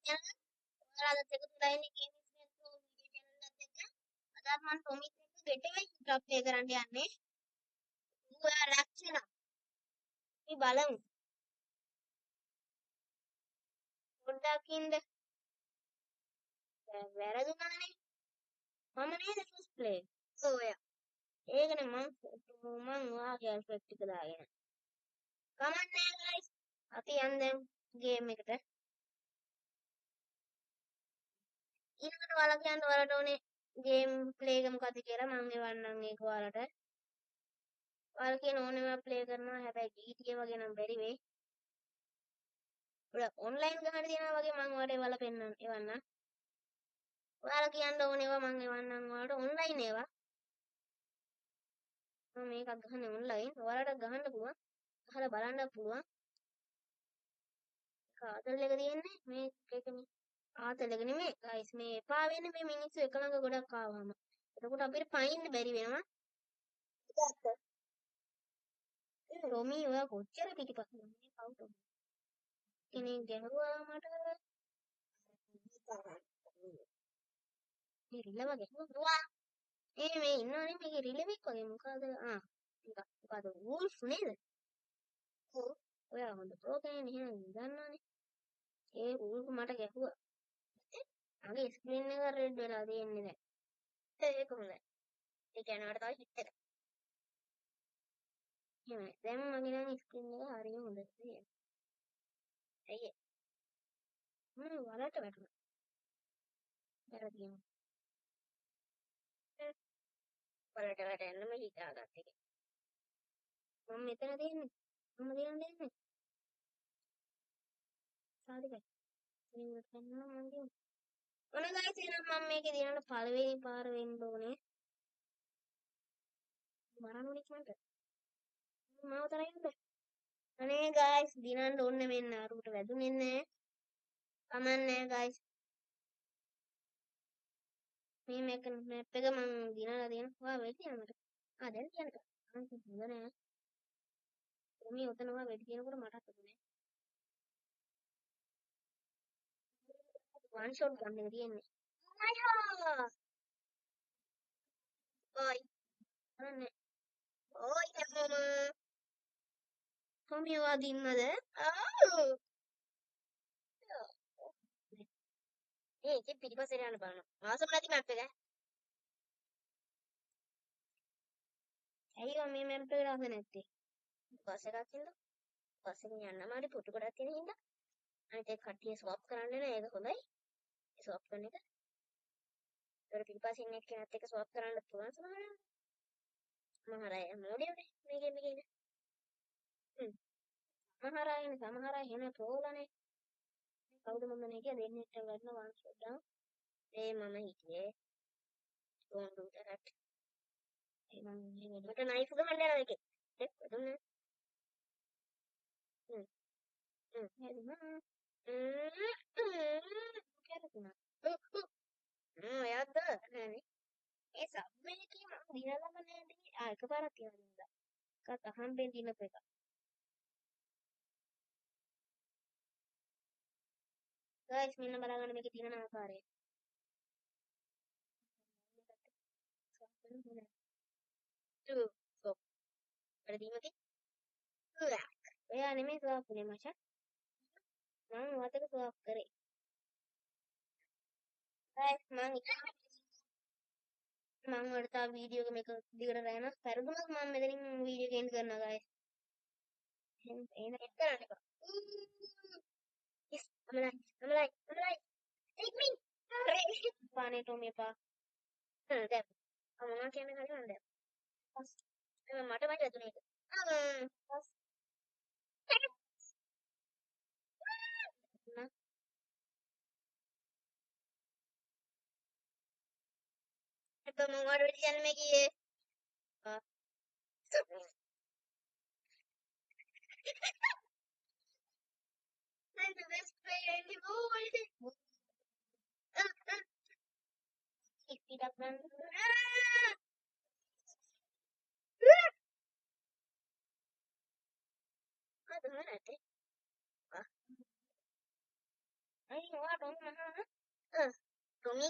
channel. ඔයාලත් එකතු වෙලා ඉන්නේ ගේමින්ස් මෙන්ටෝ වීඩියෝ channel එකත් එක්ක. අදත් මම ටොමිත් එක්ක ගෙටවේ සුට් ප්ලේ කරන්න යන්නේ. ඔයා රැක්ෂණ අපි බලමු. පොඩ්ඩක් ඉන්න. වැරදුනානේ. මම නේද ෆස්ට් ප්ලේ. ඔයා. ඒකනේ මම ඔයාගේ ඇල්ෆ්‍රෙඩ් ටික දාගෙන. කමක් නෑ ගයිස්. අපි යන්න දැන් ගේම් එකට. ඊළඟට ඔයාලා කියන්න ඔයාලට ඕනේ ගේම් ප්ලේ එක මොකද්ද කියලා මම එවන්නම් ඒක ඔයාලට. ඔයාලා කියන ඕනෙම ප්ලේ කරනවා හැබැයි GTA වගේ නම් බැරි වෙයි. ඔයාලා ඔන්ලයින් ගහන්න තියෙනවා වගේ මම ඔයාලට ඒවලා එවන්නම්. ඔයාලා කියන්න ඕනේ ඒවා මම එවන්නම් ඔයාලට ඔන්ලයින් ඒවා. මම මේකක් ගහන්නේ ඔන්ලයින්. ඔයාලට ගහන්න පුළුවන්. ගහලා බලන්න පුළුවන්. ආතල් එක තියෙන්නේ මේකනේ. ආතල් එක නෙමෙයි ගයිස් මේ එපා වෙන්නේ මේ මිනිස්සු එක ළඟ ගොඩක් ආවම. එතකොට අපිට පයින්න බැරි වෙනවා. රොමී ඔයා කොච්චර පිටිපස්සෙ මේ කවුද? කෙනෙක් ගැහුවා මට මේ රිලව ගැහුවා. මේ ඉන්නවනේ මේකේ රිලෙවෙක් වගේ මොකද? මොකද වූල්ෆ් නේද? ඔව්. ඔයා හොඳ ප්‍රෝ කෙනෙක් එහෙනම් දන්නවනේ. ඒ වූල්ෆ් මට ගැහුවා. මගේ ස්ක්‍රීන් එක රෙඩ් වෙලා තියෙන්නේ දැන්. ඒක හොඳයි. ඒ කියන්නේ මට තව හිට් එක. එහෙමයි. දැන් මගේ නම් ස්ක්‍රීන් එක හරිය හොඳයි. ඇයි වලට වැටුණා. වැරදිම. වලට වැටෙන්නම හිතාගත්ත එක. මම මෙතන තියෙන්නේ. මම දෙන්නේ. සාදිකයි. මේක ගන්නවා මම දෙන්නේ. ඔන්න ගයිස් එහෙනම් මම මේකේ දිනන පළවෙනි පාර වෙන්න ඕනේ. මරන්න ඉක්මනට. මාව තරයින්ද? අනේ ගයිස් දිනන්න ඕනේ මෙන්න අරුට වැදුනේ නැහැ. කමන්නේ ගයිස්. මේ මැප් එක මම දිනලා තියෙනවා. ඔයා වෙටි යනකට. දැන් කියනක. හොඳ නෑ. මේ උතන ඔයා වෙටි කියනකොට මටත් උතුනේ. වන් ෂොට් ගන්න එක තියෙන්නේ. අයිහා. ඔයි. අනේ. ඔයි හැමෝම. කොමියවා දින්නද? ආ. ඒකේ පිටිපස්සට යන්න බලන්න. ආසම නැති මැප් එක. ඇයි මේ මැප් එකට ආස නැත්තේ? බස් එකක් ඉන්න. බස් එකෙන් යන්නම හරි පුටු කොටක් තියෙන හින්දා. අනිත් ඒ කට්ටිය ස්වැප් කරන්න නෑ ඒක හොඳයි. ස්වැප් කරන එක. ඒතර පිටිපස්සේ ඉන්න එක්කෙනාත් එක්ක ස්වැප් කරන්න පුළුවන් සමහරවල්. සමහර අය මොඩියෝනේ මේකේ ඉන්නේ. සමහර අය එන ප්‍රෝලනේ. කවුද මම කිය දෙන්නෙක්ට ගන්න වන් ෂොට් දාන්න. ඒ මම හිටියේ. don't do that. ඒ මම මට නයිෆ් ගහන්න යනවා ඒකේ. ඒක දුන්නේ. හැදුනා. කැරකුණා. ඔයාද නෑනේ. ඒ සබ් එකේ මම දිනලම නෑනේ. එකපාරක් කියලා දුන්නා. එකත් අහම්බෙන් දිනපු එක. ගයිස් මෙන්න බලන්න මේකේ තියෙන ආකාරය. සොප්. වැඩිමකේ. ඔයා නෙමෙයි සොප් නේ මචං. මම වතක සොප් කරේ. ගයිස් මම වලට තා වීඩියෝ එක මේක දිගට රැගෙන පෙරදුනොත් මම මෙතනින් වීඩියෝ එක එන්ඩ් කරනවා ගයිස්. එහෙනම් එන්න එක් කරන්න එපා. Yes, I'm alive. I'm alive. I'm alive. Take me. පානේ ටොමි එපා. දැන් මම කියන්නේ හරියට දැන්. පස්. මට මට වැදුනේ ඒක. පස්. එපා මම ඔයාලට කියන්න මේ කියේ. I'm the best player in the world. Speed up man. Ada mana teh? Ay, wah, dong, mahal. Tommy